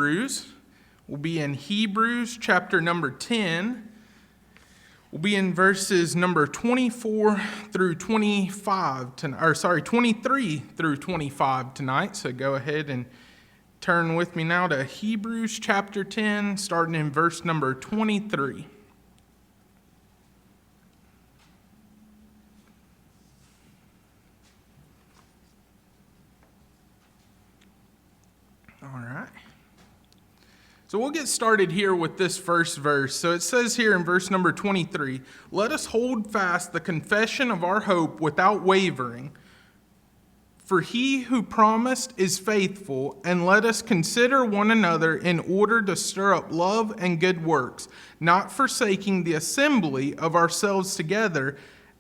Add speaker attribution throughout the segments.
Speaker 1: Hebrews. We'll be in Hebrews chapter number 10. We'll be in verses number 24 through 25, 23 through 25 tonight. So go ahead and turn with me now to Hebrews chapter 10, starting in verse number 23. All right. So we'll get started here with this first verse. So it says here in verse number 23, "Let us hold fast the confession of our hope without wavering. For he who promised is faithful, and let us consider one another in order to stir up love and good works, not forsaking the assembly of ourselves together,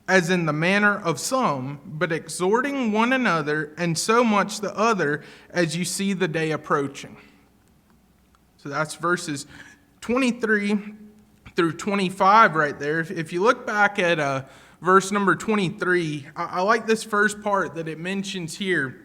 Speaker 1: as in the manner of some, but exhorting one another, and so much the other, as you see the day approaching." So that's verses 23 through 25 right there. If you look back at verse number 23, I like this first part that it mentions here.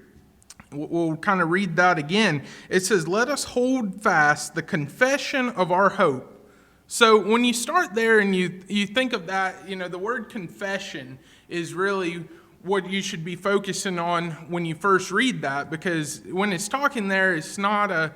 Speaker 1: We'll kind of read that again. It says, "Let us hold fast the confession of our hope." So when you start there and you think of that, the word confession is really what you should be focusing on when you first read that, because when it's talking there, it's not a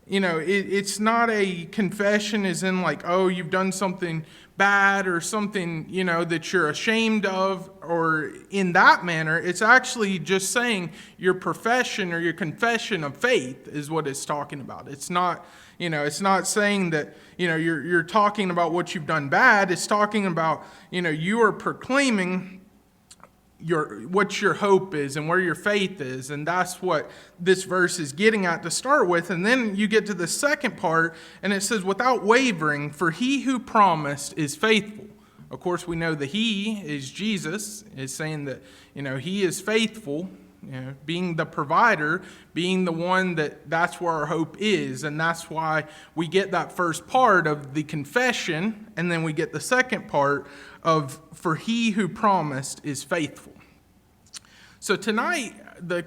Speaker 1: it's not a confession as in like, oh, you've done something bad or something, that you're ashamed of, or in that manner. It's actually just saying your profession or your confession of faith is what it's talking about. It's not, it's not saying that, you're talking about what you've done bad. It's talking about, you are proclaiming what your hope is and where your faith is, and that's what this verse is getting at to start with. And then you get to the second part, and it says, "Without wavering, for he who promised is faithful." Of course, we know the he is Jesus, is saying that he is faithful, being the provider, being the one that's where our hope is, and that's why we get that first part of the confession, and then we get the second part of "for he who promised is faithful." So tonight, the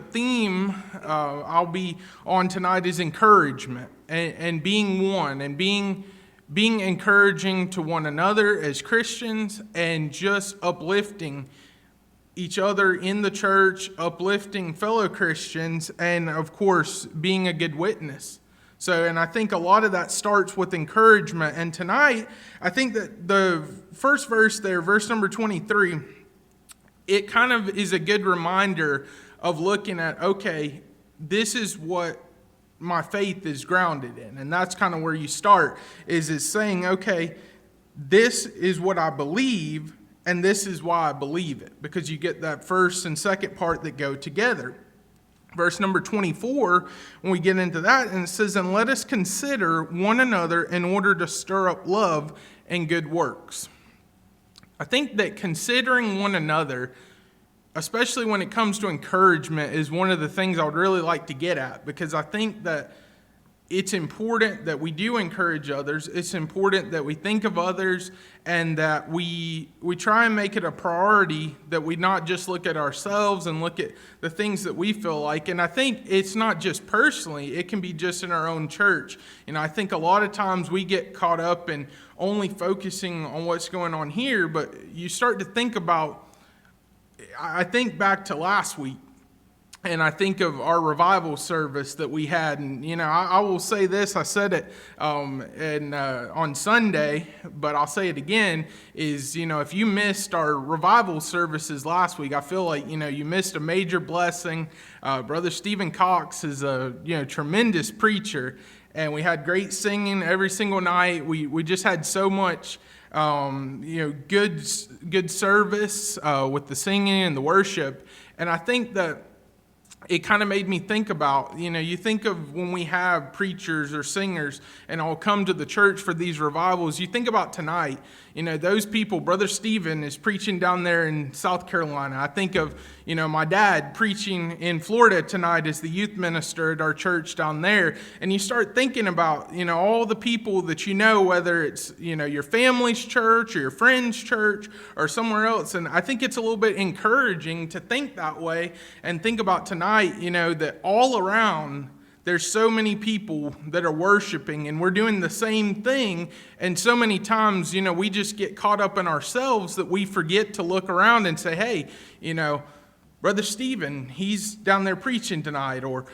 Speaker 1: theme I'll be on tonight is encouragement and being one, and being encouraging to one another as Christians, and just uplifting each other in the church, uplifting fellow Christians, and of course, being a good witness. So, and I think a lot of that starts with encouragement. And tonight, I think that the first verse there, verse number 23, it kind of is a good reminder of looking at, okay, this is what my faith is grounded in. And that's kind of where you start, is saying, okay, this is what I believe, and this is why I believe it. Because you get that first and second part that go together. Verse number 24, when we get into that, and it says, "And let us consider one another in order to stir up love and good works." I think that considering one another, especially when it comes to encouragement, is one of the things I would really like to get at, because I think that it's important that we do encourage others. It's important that we think of others, and that we try and make it a priority, that we not just look at ourselves and look at the things that we feel like. And I think it's not just personally, it can be just in our own church. I think a lot of times we get caught up in only focusing on what's going on here, but you start to think about, I think back to last week, and I think of our revival service that we had. And, I will say this, I said it on Sunday, but I'll say it again, is, if you missed our revival services last week, I feel like, you missed a major blessing. Brother Stephen Cox is a, tremendous preacher, and we had great singing every single night. We just had so much good service with the singing and the worship. And I think that it kind of made me think about, you think of when we have preachers or singers and all come to the church for these revivals, you think about tonight, those people. Brother Stephen is preaching down there in South Carolina. I think of, my dad preaching in Florida tonight as the youth minister at our church down there. And you start thinking about, all the people that whether it's, your family's church or your friend's church or somewhere else. And I think it's a little bit encouraging to think that way and think about tonight, that all around There's so many people that are worshiping, and we're doing the same thing. And so many times, we just get caught up in ourselves that we forget to look around and say, hey, Brother Stephen, he's down there preaching tonight. Or,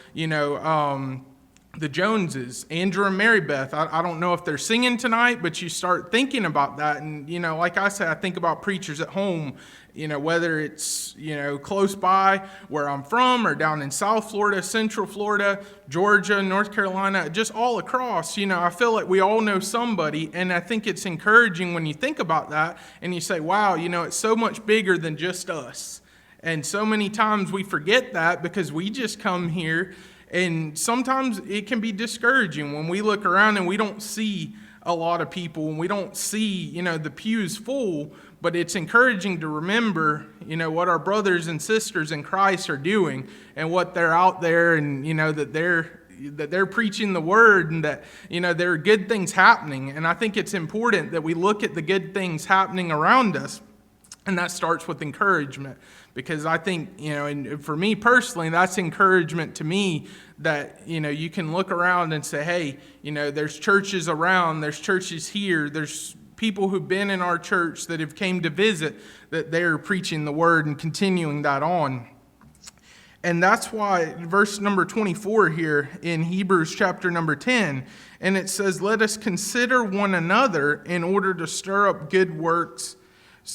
Speaker 1: the Joneses, Andrew and Mary Beth. I don't know if they're singing tonight, but you start thinking about that. And, like I said, I think about preachers at home, whether it's, close by where I'm from or down in South Florida, Central Florida, Georgia, North Carolina, just all across. I feel like we all know somebody. And I think it's encouraging when you think about that and you say, wow, it's so much bigger than just us. And so many times we forget that because we just come here. And sometimes it can be discouraging when we look around and we don't see a lot of people and we don't see, the pews full. But it's encouraging to remember, what our brothers and sisters in Christ are doing and what they're out there and, that they're preaching the word and that, there are good things happening. And I think it's important that we look at the good things happening around us. And that starts with encouragement. Because I think, and for me personally, that's encouragement to me that, you can look around and say, hey, there's churches around, there's churches here, there's people who've been in our church that have came to visit, that they're preaching the word and continuing that on. And that's why verse number 24 here in Hebrews chapter number 10, and it says, let us consider one another in order to stir up good works,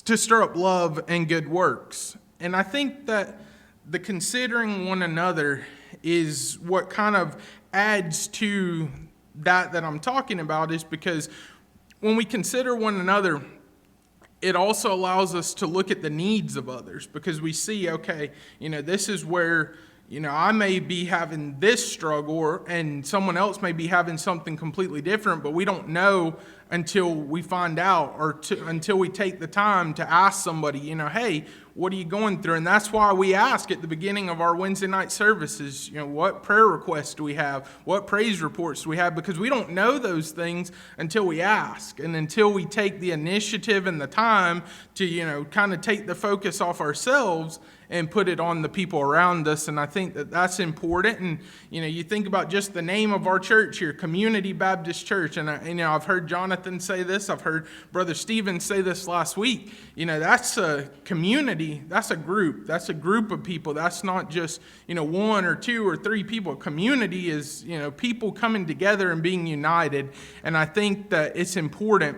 Speaker 1: to stir up love and good works. And I think that the considering one another is what kind of adds to that I'm talking about, is because when we consider one another, it also allows us to look at the needs of others, because we see, okay, this is where, I may be having this struggle and someone else may be having something completely different, but we don't know until we find out or until we take the time to ask somebody, hey, what are you going through? And that's why we ask at the beginning of our Wednesday night services, what prayer requests do we have? What praise reports do we have? Because we don't know those things until we ask and until we take the initiative and the time to, kind of take the focus off ourselves and put it on the people around us. And I think that that's important. And, you think about just the name of our church here, Community Baptist Church. And, I've heard Jonathan say this. I've heard Brother Stephen say this last week. That's a community. That's a group. That's a group of people. That's not just, one or two or three people. Community is, people coming together and being united. And I think that it's important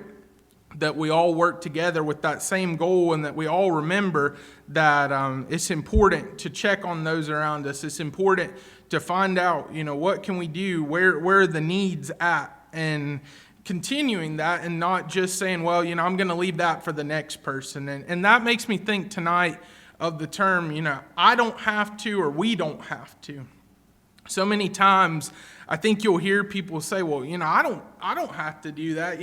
Speaker 1: that we all work together with that same goal, and that we all remember that it's important to check on those around us. It's important to find out, what can we do, where are the needs at, and continuing that and not just saying, well, I'm going to leave that for the next person. And that makes me think tonight of the term, I don't have to, or we don't have to. So many times I think you'll hear people say, well, I don't have to do that,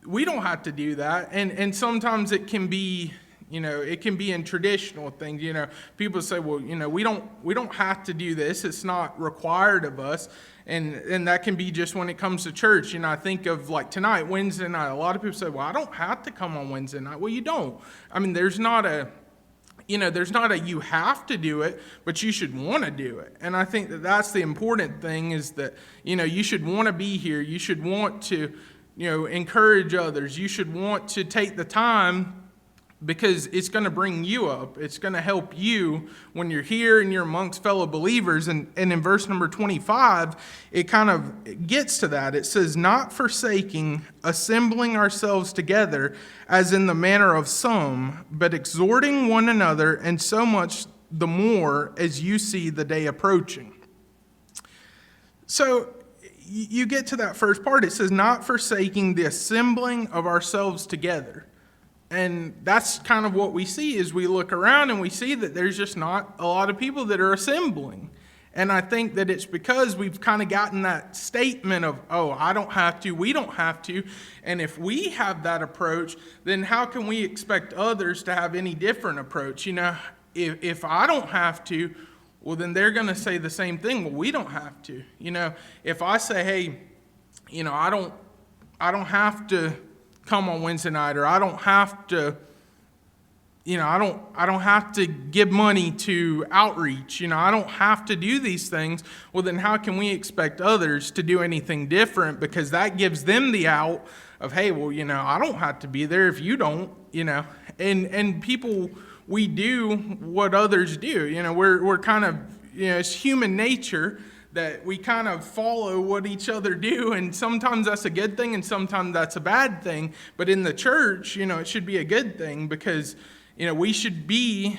Speaker 1: we don't have to do that. And sometimes it can be, it can be in traditional things. People say, well, we don't have to do this. It's not required of us. And that can be just when it comes to church. I think of like tonight, Wednesday night. A lot of people say, well, I don't have to come on Wednesday night. Well, you don't. I mean, there's not a you have to do it, but you should want to do it. And I think that that's the important thing, is that, you should want to be here. You should want to, encourage others. You should want to take the time, because it's going to bring you up. It's going to help you when you're here and you're amongst fellow believers. And in verse number 25, it kind of gets to that. It says, not forsaking assembling ourselves together as in the manner of some, but exhorting one another, and so much the more as you see the day approaching. So you get to that first part. It says, not forsaking the assembling of ourselves together. And that's kind of what we see as we look around, and we see that there's just not a lot of people that are assembling. And I think that it's because we've kind of gotten that statement of, oh, I don't have to, we don't have to. And if we have that approach, then how can we expect others to have any different approach? If I don't have to, well, then they're going to say the same thing. Well, we don't have to. If I say, hey, I don't have to come on Wednesday night, or I don't have to I don't have to give money to outreach. I don't have to do these things. Well, then how can we expect others to do anything different? Because that gives them the out of, hey, well, I don't have to be there if you don't, And people, we do what others do. We're kind of, it's human nature that we kind of follow what each other do, and sometimes that's a good thing and sometimes that's a bad thing. But in the church, it should be a good thing, because we should be,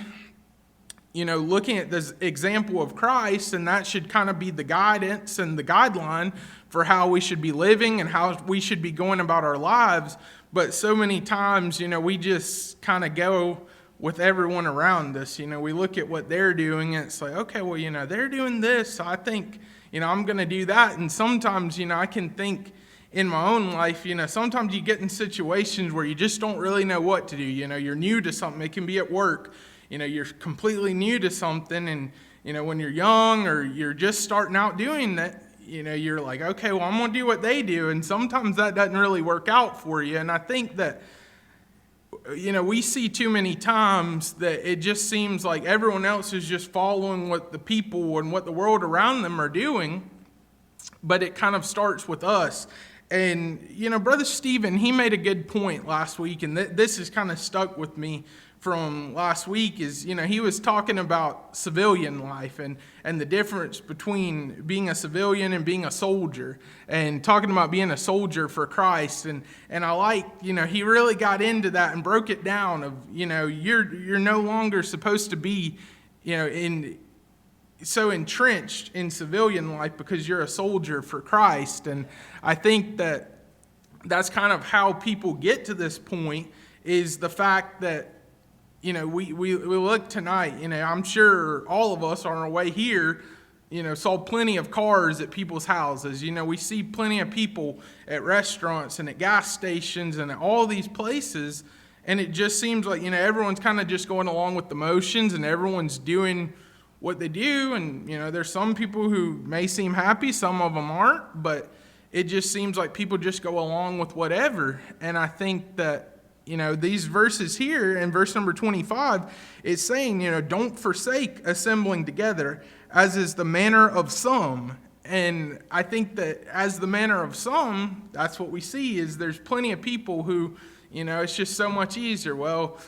Speaker 1: looking at this example of Christ, and that should kind of be the guidance and the guideline for how we should be living and how we should be going about our lives. But so many times, we just kind of go with everyone around us. We look at what they're doing, and it's like, okay, well, they're doing this, so I think, I'm going to do that. And sometimes, I can think in my own life, sometimes you get in situations where you just don't really know what to do. You're new to something. It can be at work. You're completely new to something, and, when you're young or you're just starting out doing that, you're like, okay, well, I'm going to do what they do. And sometimes that doesn't really work out for you. And I think that, we see too many times that it just seems like everyone else is just following what the people and what the world around them are doing, but it kind of starts with us. And, Brother Stephen, he made a good point last week, and this has kind of stuck with me from last week, is, he was talking about civilian life and the difference between being a civilian and being a soldier, and talking about being a soldier for Christ. And I like, he really got into that and broke it down of, you're no longer supposed to be, so entrenched in civilian life because you're a soldier for Christ. And I think that that's kind of how people get to this point, is the fact that, we look tonight, I'm sure all of us on our way here, saw plenty of cars at people's houses. We see plenty of people at restaurants and at gas stations and at all these places. And it just seems like, everyone's kind of just going along with the motions, and everyone's doing what they do. And, there's some people who may seem happy, some of them aren't, but it just seems like people just go along with whatever. And I think that, these verses here in verse number 25, it's saying, don't forsake assembling together, as is the manner of some. And I think that as the manner of some, that's what we see, is there's plenty of people who, it's just so much easier. Well,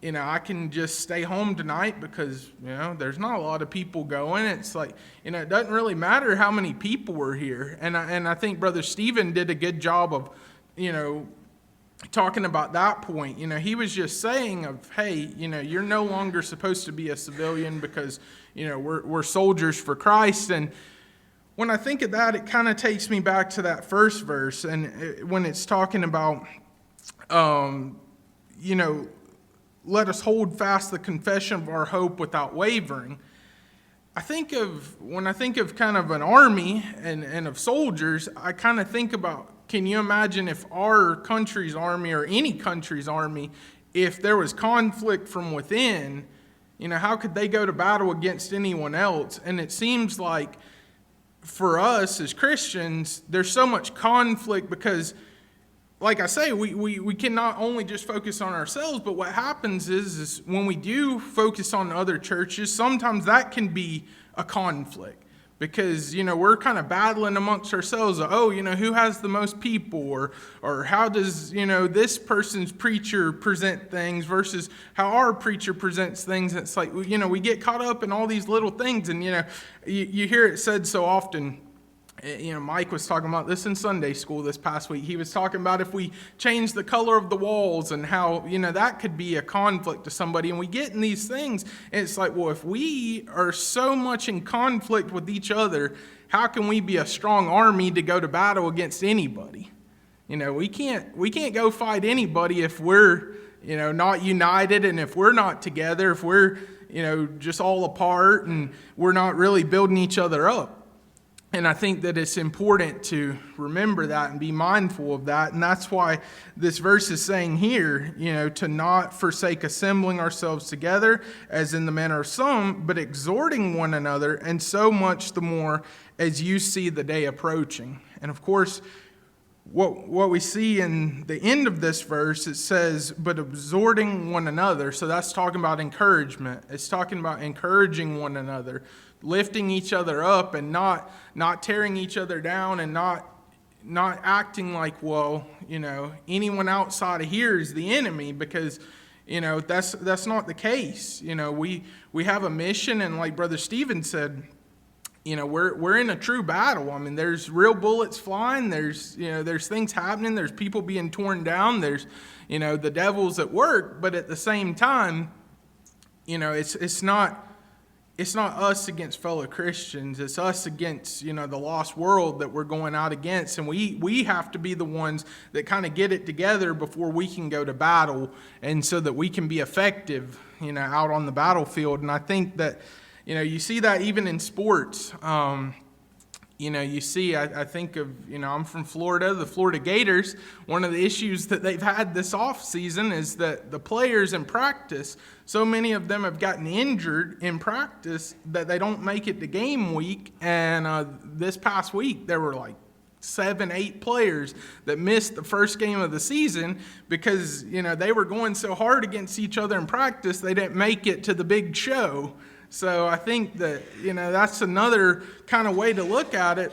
Speaker 1: I can just stay home tonight because, there's not a lot of people going. It's like, it doesn't really matter how many people were here. And I think Brother Stephen did a good job of, talking about that point. He was just saying of, hey, you're no longer supposed to be a civilian because, we're soldiers for Christ. And when I think of that, it kind of takes me back to that first verse. And when it's talking about, let us hold fast the confession of our hope without wavering. When I think of kind of an army and of soldiers, I kind of think about, can you imagine if our country's army or any country's army, if there was conflict from within, how could they go to battle against anyone else? And it seems like for us as Christians, there's so much conflict because, like I say, we can not only just focus on ourselves, but what happens is when we do focus on other churches, sometimes that can be a conflict. Because, we're kind of battling amongst ourselves. Who has the most people? Or how does, this person's preacher present things versus how our preacher presents things. And it's like, we get caught up in all these little things. And, you hear it said so often. Mike was talking about this in Sunday school this past week. He was talking about if we change the color of the walls and how, that could be a conflict to somebody. And we get in these things, and it's like, well, if we are so much in conflict with each other, how can we be a strong army to go to battle against anybody? We can't go fight anybody if we're, not united, and if we're not together, if we're, just all apart and we're not really building each other up. And I think that it's important to remember that and be mindful of that. And that's why this verse is saying here, to not forsake assembling ourselves together, as in the manner of some, but exhorting one another, and so much the more as you see the day approaching. And of course, what we see in the end of this verse, it says, but exhorting one another. So that's talking about encouragement. It's talking about encouraging one another, lifting each other up, and not tearing each other down, and not acting like, well, anyone outside of here is the enemy, because that's not the case. We have a mission, and like Brother Stephen said, we're in a true battle. I mean, there's real bullets flying. There's things happening. There's people being torn down. There's the devil's at work. But at the same time, it's not us against fellow Christians. It's us against the lost world that we're going out against, and we have to be the ones that kind of get it together before we can go to battle, and so that we can be effective out on the battlefield. And I think that you see that even in sports. You see, I think of, I'm from Florida, the Florida Gators. One of the issues that they've had this off season is that the players in practice, so many of them have gotten injured in practice that they don't make it to game week. And this past week, there were like 7-8 players that missed the first game of the season because, they were going so hard against each other in practice, they didn't make it to the big show. So I think that, that's another kind of way to look at it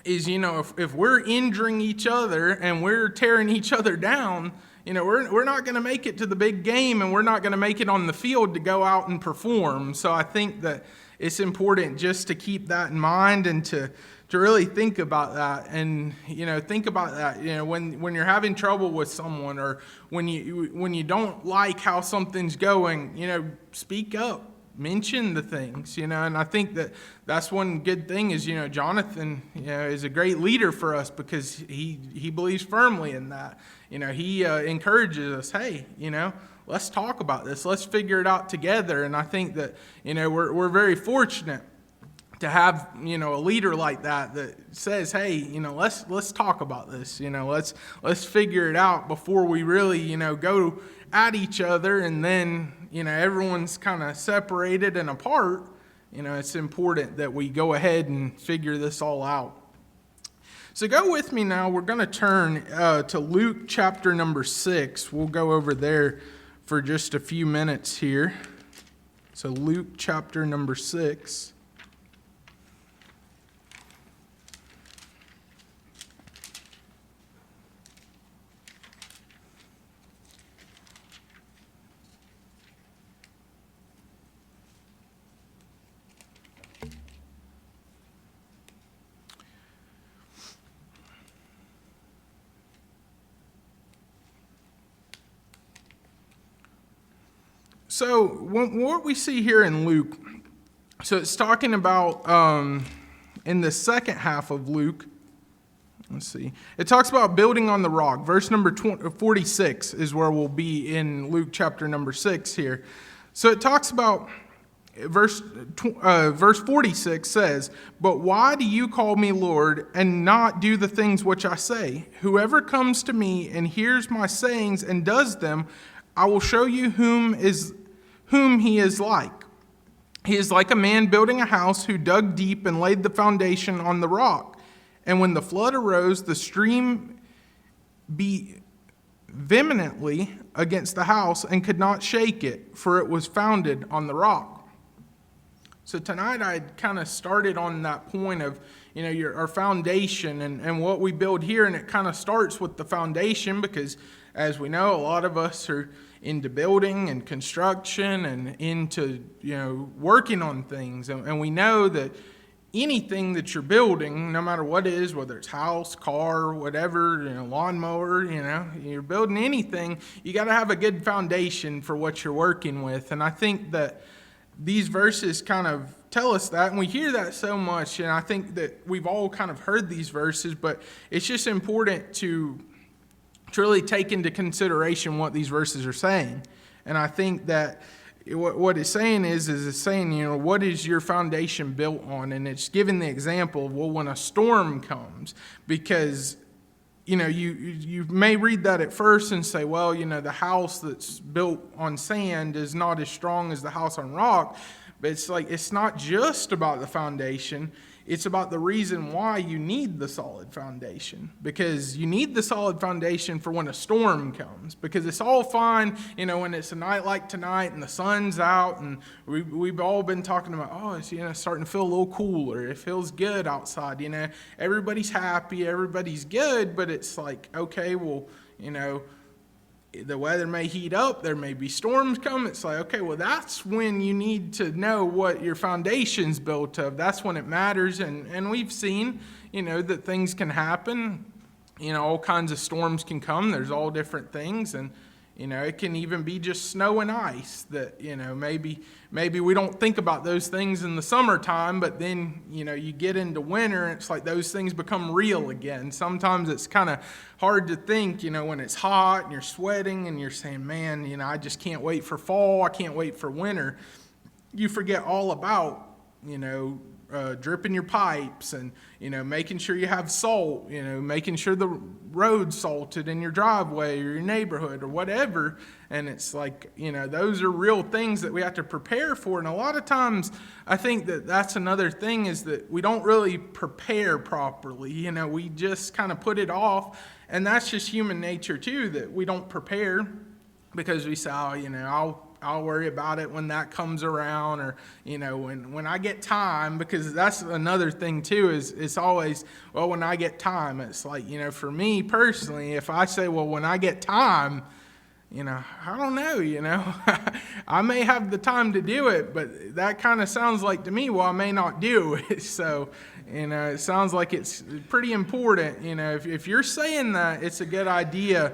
Speaker 1: is, if we're injuring each other and we're tearing each other down, we're not going to make it to the big game, and we're not going to make it on the field to go out and perform. So I think that it's important just to keep that in mind and to really think about that. And, think about that, when you're having trouble with someone, or when you don't like how something's going, speak up. Mention the things, and I think that that's one good thing is, Jonathan, is a great leader for us because he believes firmly in that. He encourages us, hey, let's talk about this. Let's figure it out together. And I think that, we're very fortunate to have, a leader like that says, hey, let's talk about this. Let's figure it out before we really, go at each other, and then everyone's kind of separated and apart. It's important that we go ahead and figure this all out. So go with me now. We're going to turn to Luke chapter number 6. We'll go over there for just a few minutes here. So Luke chapter number 6. So what we see here in Luke, so it's talking about in the second half of Luke, let's see, it talks about building on the rock. Verse number 46 is where we'll be in Luke chapter number 6 here. So it talks about, verse 46 says, "But why do you call me Lord and not do the things which I say? Whoever comes to me and hears my sayings and does them, I will show you whom he is like. He is like a man building a house who dug deep and laid the foundation on the rock. And when the flood arose, the stream beat vehemently against the house and could not shake it, for it was founded on the rock." So tonight I kind of started on that point of, our foundation and what we build here. And it kind of starts with the foundation because, as we know, a lot of us are into building and construction and into, working on things. And we know that anything that you're building, no matter what it is, whether it's house, car, whatever, lawnmower, you're building anything, you got to have a good foundation for what you're working with. And I think that these verses kind of tell us that, and we hear that so much, and I think that we've all kind of heard these verses, but it's just important to really take into consideration what these verses are saying. And I think that what it's saying is it's saying, what is your foundation built on? And it's giving the example of, well, when a storm comes, because, you may read that at first and say, well, the house that's built on sand is not as strong as the house on rock. But it's like, it's not just about the foundation. it's about the reason why you need the solid foundation, because you need the solid foundation for when a storm comes, because it's all fine, when it's a night like tonight and the sun's out and we've all been talking about, it's, starting to feel a little cooler. It feels good outside, everybody's happy, everybody's good, but it's like, okay, well, the weather may heat up, there may be storms come. It's like, okay, well, that's when you need to know what your foundation's built of. That's when it matters. And we've seen, that things can happen. All kinds of storms can come. There's all different things. And, it can even be just snow and ice that, maybe we don't think about those things in the summertime, but then, you get into winter and it's like those things become real again. Sometimes it's kind of hard to think, when it's hot and you're sweating and you're saying, man, I just can't wait for fall. I can't wait for winter. You forget all about, dripping your pipes and, making sure you have salt, making sure the road's salted in your driveway or your neighborhood or whatever. And it's like, those are real things that we have to prepare for. And a lot of times I think that that's another thing, is that we don't really prepare properly. We just kind of put it off. And that's just human nature too, that we don't prepare because we say, I'll worry about it when that comes around, or, when I get time, because that's another thing too, is it's always, well, when I get time. It's like, for me personally, if I say, well, when I get time, I don't know, I may have the time to do it, but that kind of sounds like to me, well, I may not do it. So, it sounds like it's pretty important, if you're saying that, it's a good idea,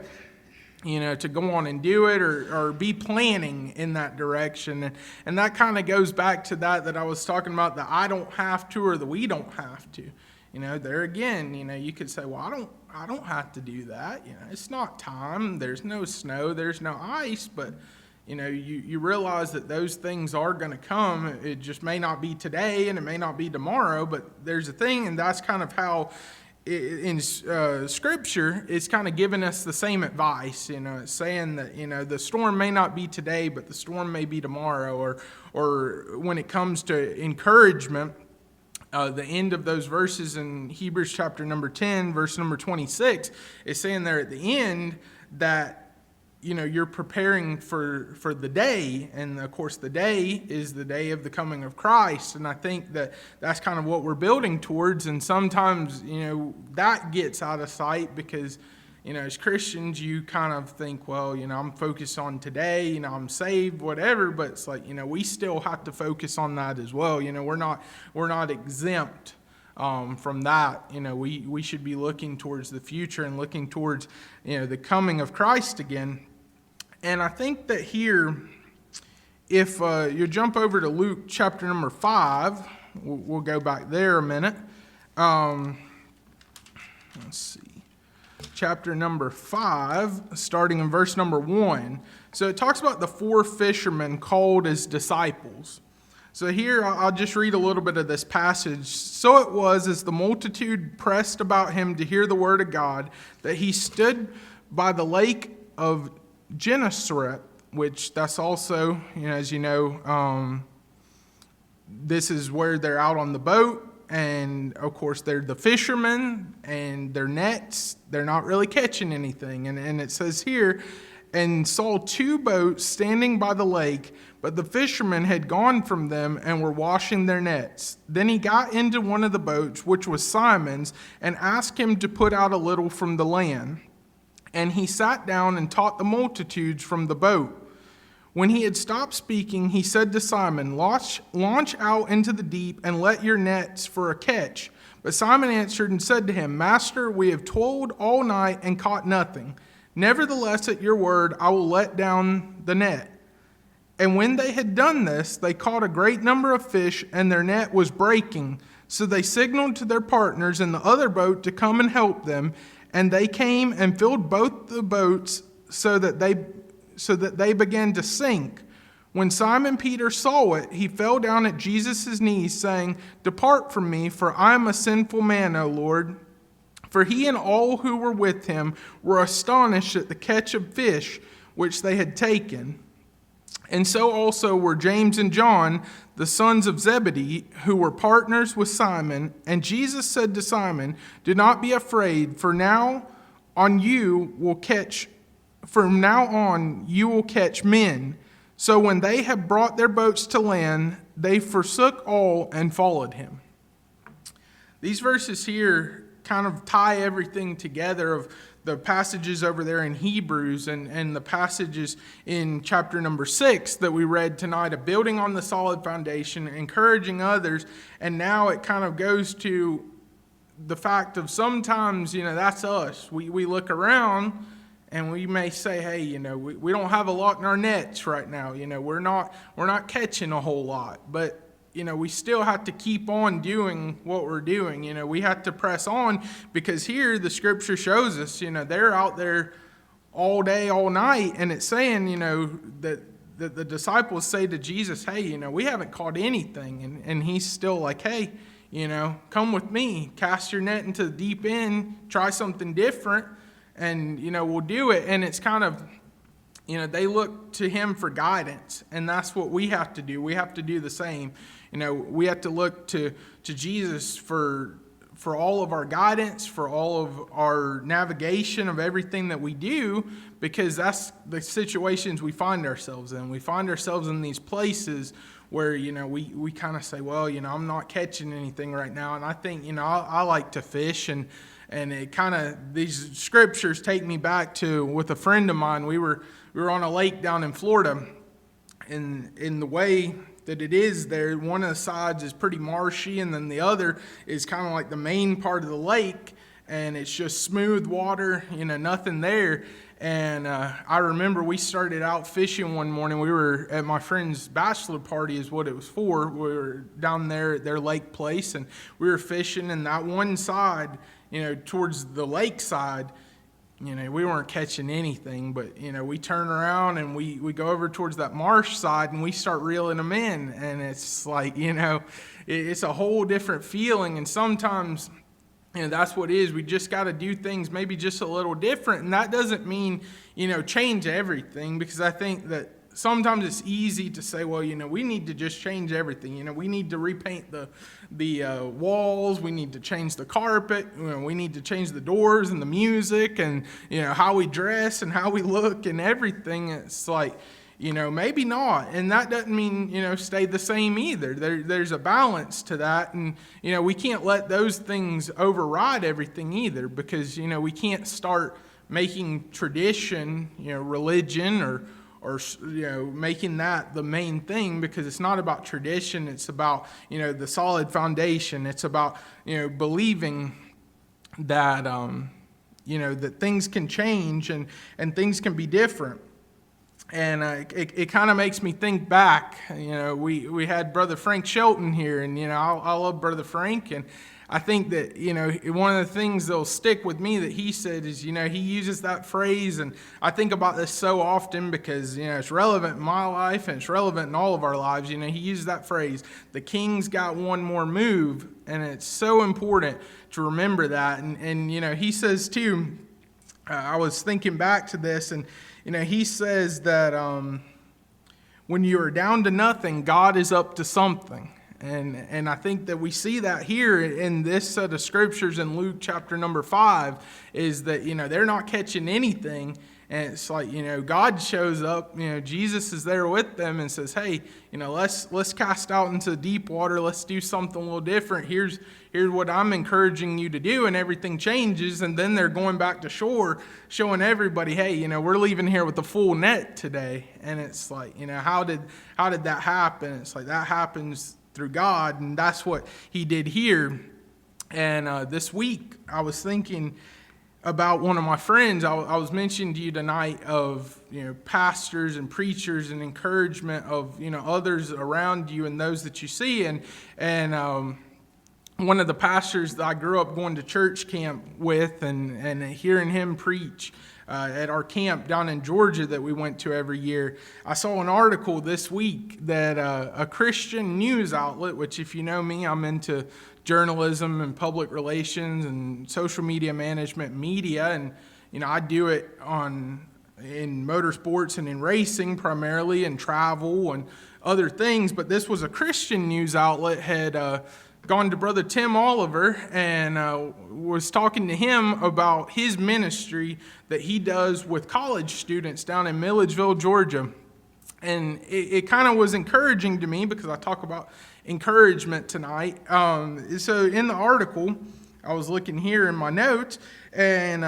Speaker 1: to go on and do it, or be planning in that direction. And that kind of goes back to that I was talking about, the I don't have to, or the we don't have to. There again, you could say, well, I don't have to do that. It's not time. There's no snow. There's no ice. But, you realize that those things are going to come. It just may not be today and it may not be tomorrow, but there's a thing. And that's kind of how in Scripture, it's kind of giving us the same advice. It's saying that, the storm may not be today, but the storm may be tomorrow. Or when it comes to encouragement, the end of those verses in Hebrews chapter number 10, verse number 26, is saying there at the end that, you're preparing for the day. And of course, the day is the day of the coming of Christ. And I think that that's kind of what we're building towards. And sometimes, that gets out of sight because, as Christians, you kind of think, well, I'm focused on today, I'm saved, whatever. But it's like, we still have to focus on that as well. We're not exempt from that. We should be looking towards the future and looking towards, the coming of Christ again. And I think that here, if you jump over to Luke chapter number 5, we'll go back there a minute. Let's see. Chapter number 5, starting in verse number 1. So it talks about the 4 fishermen called as disciples. So here I'll just read a little bit of this passage. So it was, as the multitude pressed about him to hear the word of God, that he stood by the lake of Gennesaret, which that's also, as you know, this is where they're out on the boat. And, of course, they're the fishermen, and their nets, they're not really catching anything. And it says here, and saw 2 boats standing by the lake, but the fishermen had gone from them and were washing their nets. Then he got into one of the boats, which was Simon's, and asked him to put out a little from the land. And he sat down and taught the multitudes from the boat. When he had stopped speaking, he said to Simon, launch out into the deep and let your nets for a catch. But Simon answered and said to him, Master, we have toiled all night and caught nothing. Nevertheless, at your word, I will let down the net. And when they had done this, they caught a great number of fish, and their net was breaking. So they signaled to their partners in the other boat to come and help them. And they came and filled both the boats so that they began to sink. When Simon Peter saw it, he fell down at Jesus' knees, saying, Depart from me, for I am a sinful man, O Lord. For he and all who were with him were astonished at the catch of fish which they had taken. And so also were James and John, the sons of Zebedee, who were partners with Simon. And Jesus said to Simon, "Do not be afraid, from now on you will catch men." So when they had brought their boats to land, they forsook all and followed him. These verses here kind of tie everything together of the passages over there in Hebrews and the passages in chapter number 6 that we read tonight of building on the solid foundation, encouraging others. And now it kind of goes to the fact of sometimes, that's us. We look around and we may say, hey, we don't have a lot in our nets right now. We're not catching a whole lot. But we still have to keep on doing what we're doing. We have to press on, because here the scripture shows us, they're out there all day, all night, and it's saying, that the disciples say to Jesus, hey, we haven't caught anything. And he's still like, hey, come with me, cast your net into the deep end, try something different, and, we'll do it. And it's kind of, they look to him for guidance, and that's what we have to do. We have to do the same. We have to look to Jesus for all of our guidance, for all of our navigation of everything that we do, because that's the situations we find ourselves in. We find ourselves in these places where, we kind of say, well, I'm not catching anything right now. And I think, I like to fish, and it kind of, these scriptures take me back to, with a friend of mine, we were on a lake down in Florida, and in the way that it is there, one of the sides is pretty marshy, and then the other is kind of like the main part of the lake, and it's just smooth water, nothing there. And I remember we started out fishing one morning. We were at my friend's bachelor party is what it was for. We were down there at their lake place, and we were fishing, and that one side, towards the lake side, we weren't catching anything, but, we turn around and we go over towards that marsh side and we start reeling them in. And it's like, it's a whole different feeling. And sometimes, that's what it is. We just got to do things maybe just a little different. And that doesn't mean, change everything, because I think that sometimes it's easy to say, well, we need to just change everything. We need to repaint the walls. We need to change the carpet. We need to change the doors and the music and, how we dress and how we look and everything. It's like, maybe not. And that doesn't mean, stay the same either. There's a balance to that. And, we can't let those things override everything either, because, we can't start making tradition, religion or making that the main thing, because it's not about tradition. It's about, the solid foundation. It's about, believing that, that things can change and things can be different. And it kind of makes me think back. We had Brother Frank Shelton here, and, I love Brother Frank, and I think that, one of the things that'll stick with me that he said is, he uses that phrase, and I think about this so often because, it's relevant in my life and it's relevant in all of our lives. He uses that phrase, the king's got one more move, and it's so important to remember that. And he says too, I was thinking back to this, and, he says that when you are down to nothing, God is up to something. And I think that we see that here in this set of scriptures in Luke chapter number 5, is that, they're not catching anything. And it's like, God shows up, Jesus is there with them and says, hey, let's cast out into deep water. Let's do something a little different. Here's what I'm encouraging you to do. And everything changes. And then they're going back to shore, showing everybody, hey, we're leaving here with a full net today. And it's like, how did that happen? It's like that happens through God, and that's what he did here. And this week, I was thinking about one of my friends. I was mentioning to you tonight of pastors and preachers and encouragement of others around you and those that you see. And one of the pastors that I grew up going to church camp with and hearing him preach at our camp down in Georgia that we went to every year, I saw an article this week that a Christian news outlet, which if you know me, I'm into journalism and public relations and social media management, media, and I do it on in motorsports and in racing primarily, and travel and other things. But this was a Christian news outlet, had gone to Brother Tim Oliver and was talking to him about his ministry that he does with college students down in Milledgeville, Georgia. And it kind of was encouraging to me, because I talk about encouragement tonight. So in the article, I was looking here in my notes, and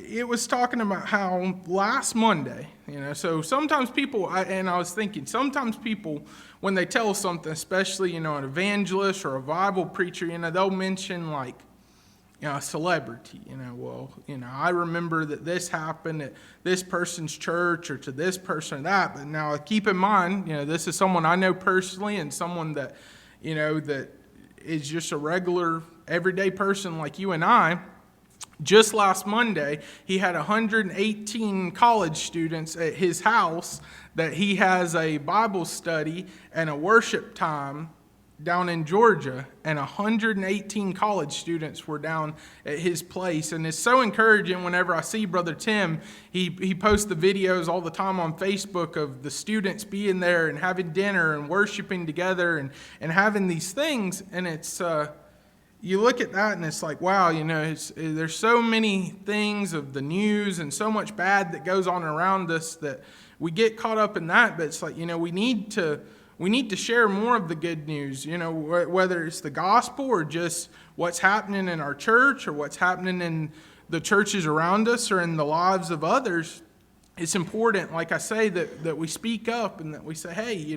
Speaker 1: it was talking about how last Monday, so sometimes people, I was thinking, sometimes people, when they tell something, especially, an evangelist or a Bible preacher, they'll mention like, a celebrity, I remember that this happened at this person's church or to this person or that. But now keep in mind, this is someone I know personally, and someone that, that is just a regular, everyday person like you and I. Just last Monday, he had 118 college students at his house that he has a Bible study and a worship time down in Georgia, and 118 college students were down at his place. And it's so encouraging whenever I see Brother Tim. He posts the videos all the time on Facebook of the students being there and having dinner and worshiping together and having these things. And it's you look at that and it's like, wow, there's so many things of the news and so much bad that goes on around us that we get caught up in that. But it's like, we need to share more of the good news, whether it's the gospel or just what's happening in our church or what's happening in the churches around us or in the lives of others. It's important, like I say, that we speak up and that we say, hey,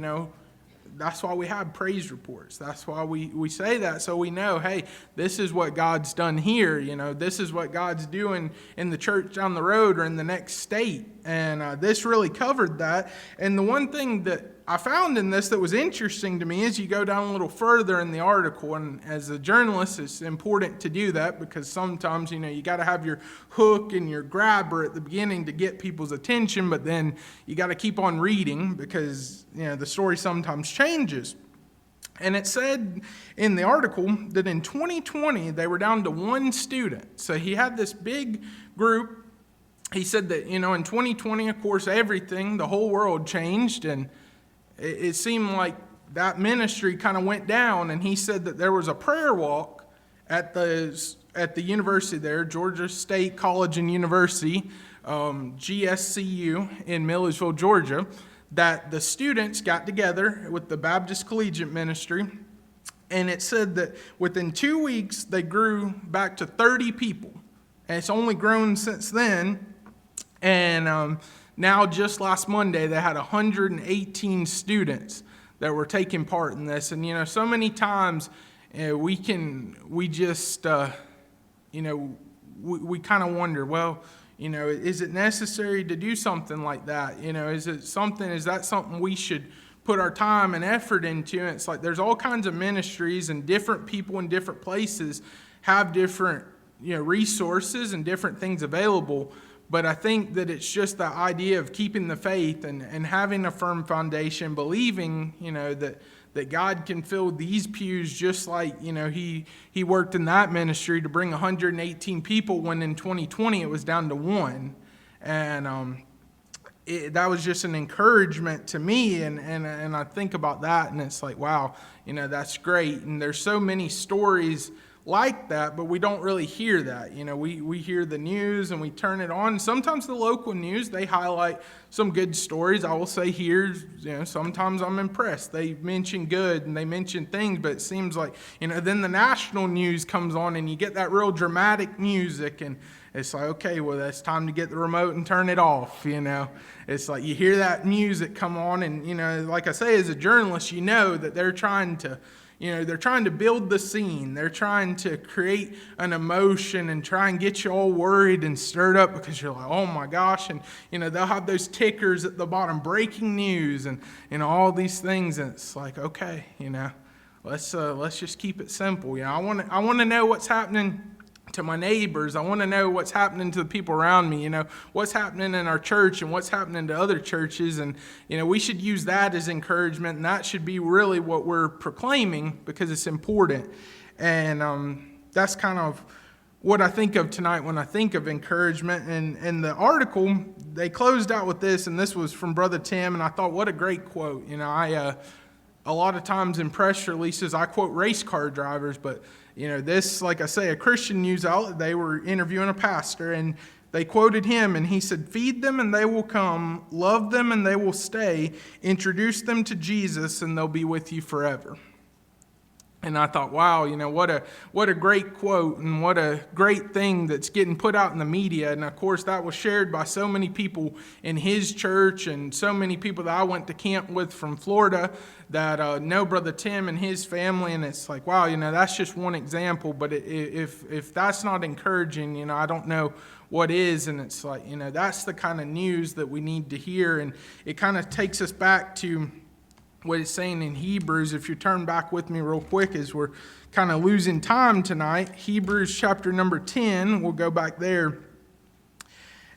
Speaker 1: that's why we have praise reports. That's why we say that, so we know, hey, this is what God's done here. This is what God's doing in the church down the road or in the next state. And this really covered that. And the one thing that I found in this that was interesting to me is you go down a little further in the article, and as a journalist, it's important to do that, because sometimes, you got to have your hook and your grabber at the beginning to get people's attention, but then you got to keep on reading because, the story sometimes changes. And it said in the article that in 2020, they were down to one student. So he had this big group. He said that, in 2020, of course, the whole world changed, and it seemed like that ministry kind of went down. And he said that there was a prayer walk at the university there, Georgia State College and University, GSCU in Milledgeville, Georgia, that the students got together with the Baptist Collegiate Ministry. And it said that within 2 weeks, they grew back to 30 people. And it's only grown since then. And now, just last Monday, they had 118 students that were taking part in this. And, so many times we kind of wonder, well, is it necessary to do something like that? Is that something we should put our time and effort into? And it's like there's all kinds of ministries, and different people in different places have different, resources and different things available. But I think that it's just the idea of keeping the faith and having a firm foundation, believing, that God can fill these pews just like, he worked in that ministry to bring 118 people when in 2020 it was down to one. And that was just an encouragement to me. And I think about that, and it's like, wow, that's great. And there's so many stories like that, but we don't really hear that. We hear the news and we turn it on. Sometimes the local news, they highlight some good stories. I will say here, sometimes I'm impressed. They mention good and they mention things, but it seems like, then the national news comes on and you get that real dramatic music, and it's like, okay, well, it's time to get the remote and turn it off. It's like you hear that music come on, and, like I say, as a journalist, that they're trying to build the scene. They're trying to create an emotion and try and get you all worried and stirred up because you're like, oh my gosh. And, they'll have those tickers at the bottom, breaking news and, all these things. And it's like, okay, let's just keep it simple. I want to know what's happening to my neighbors. I want to know what's happening to the people around me, what's happening in our church and what's happening to other churches. And, we should use that as encouragement, and that should be really what we're proclaiming because it's important. And that's kind of what I think of tonight when I think of encouragement. And the article, they closed out with this, and this was from Brother Tim, and I thought, what a great quote. A lot of times in press releases, I quote race car drivers, but this, like I say, a Christian news outlet, they were interviewing a pastor, and they quoted him, and he said, "Feed them and they will come, love them and they will stay, introduce them to Jesus and they'll be with you forever." And I thought, wow, what a great quote, and what a great thing that's getting put out in the media. And of course, that was shared by so many people in his church, and so many people that I went to camp with from Florida that know Brother Tim and his family. And it's like, wow, that's just one example. But if that's not encouraging, I don't know what is. And it's like, that's the kind of news that we need to hear. And it kind of takes us back to what it's saying in Hebrews. If you turn back with me real quick, as we're kind of losing time tonight, Hebrews chapter number 10, we'll go back there.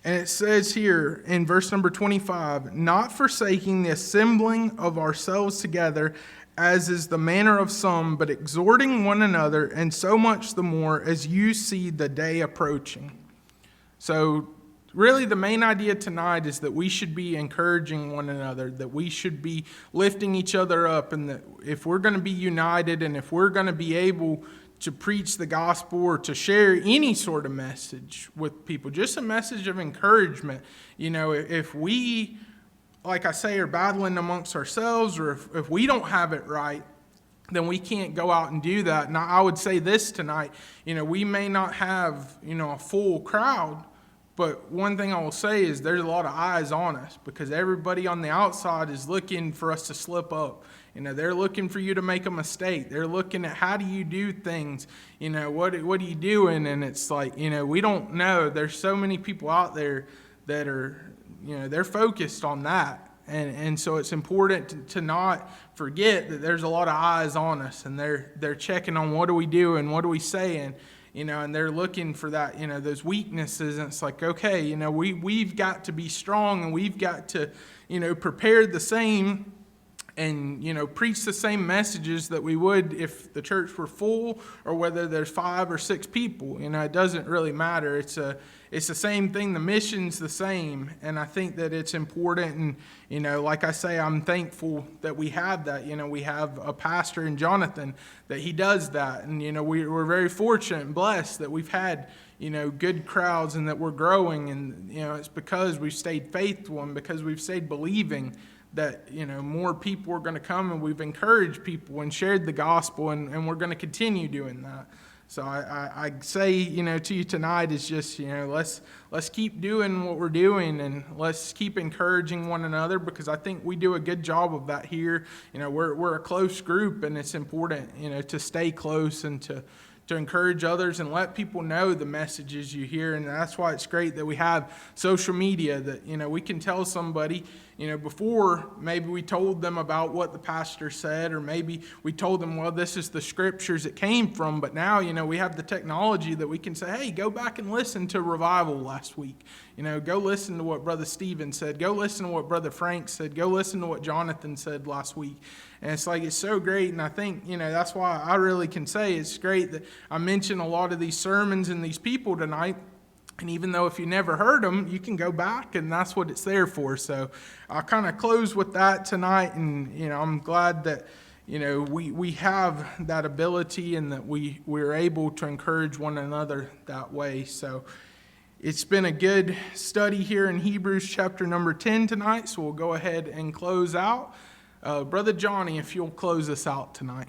Speaker 1: And it says here in verse number 25, "Not forsaking the assembling of ourselves together, as is the manner of some, but exhorting one another, and so much the more as you see the day approaching." So really, the main idea tonight is that we should be encouraging one another, that we should be lifting each other up, and that if we're going to be united, and if we're going to be able to preach the gospel or to share any sort of message with people, just a message of encouragement, if we, like I say, are battling amongst ourselves, or if we don't have it right, then we can't go out and do that. And I would say this tonight, we may not have, a full crowd, but one thing I will say is there's a lot of eyes on us, because everybody on the outside is looking for us to slip up. They're looking for you to make a mistake. They're looking at, how do you do things? What are you doing? And it's like, we don't know. There's so many people out there that are, they're focused on that. And so it's important to not forget that there's a lot of eyes on us, and they're checking on what are we doing, what are we saying, and they're looking for that, those weaknesses. And it's like, okay, we've got to be strong, and we've got to, prepare the same, and preach the same messages that we would if the church were full, or whether there's 5 or 6 people. It doesn't really matter. It's the same thing. The mission's the same. And I think that it's important. And like I say, I'm thankful that we have that. We have a pastor in Jonathan that he does that. And we're very fortunate and blessed that we've had good crowds, and that we're growing. And it's because we've stayed faithful, and because we've stayed believing that more people are going to come, and we've encouraged people and shared the gospel, and we're going to continue doing that. So I say to you tonight is just let's keep doing what we're doing, and let's keep encouraging one another, because I think we do a good job of that here. We're a close group, and it's important to stay close, and to encourage others and let people know the messages you hear. And that's why it's great that we have social media, that we can tell somebody, before maybe we told them about what the pastor said, or maybe we told them, well, this is the scriptures it came from. But now we have the technology that we can say, hey, go back and listen to Revival last week. Go listen to what Brother Stephen said. Go listen to what Brother Frank said. Go listen to what Jonathan said last week. And it's so great. And I think, that's why I really can say it's great that I mentioned a lot of these sermons and these people tonight. And even though if you never heard them, you can go back, and that's what it's there for. So I'll kind of close with that tonight. And, I'm glad that, we have that ability, and that we're able to encourage one another that way. So it's been a good study here in Hebrews chapter number 10 tonight. So we'll go ahead and close out. Brother Johnny, if you'll close us out tonight.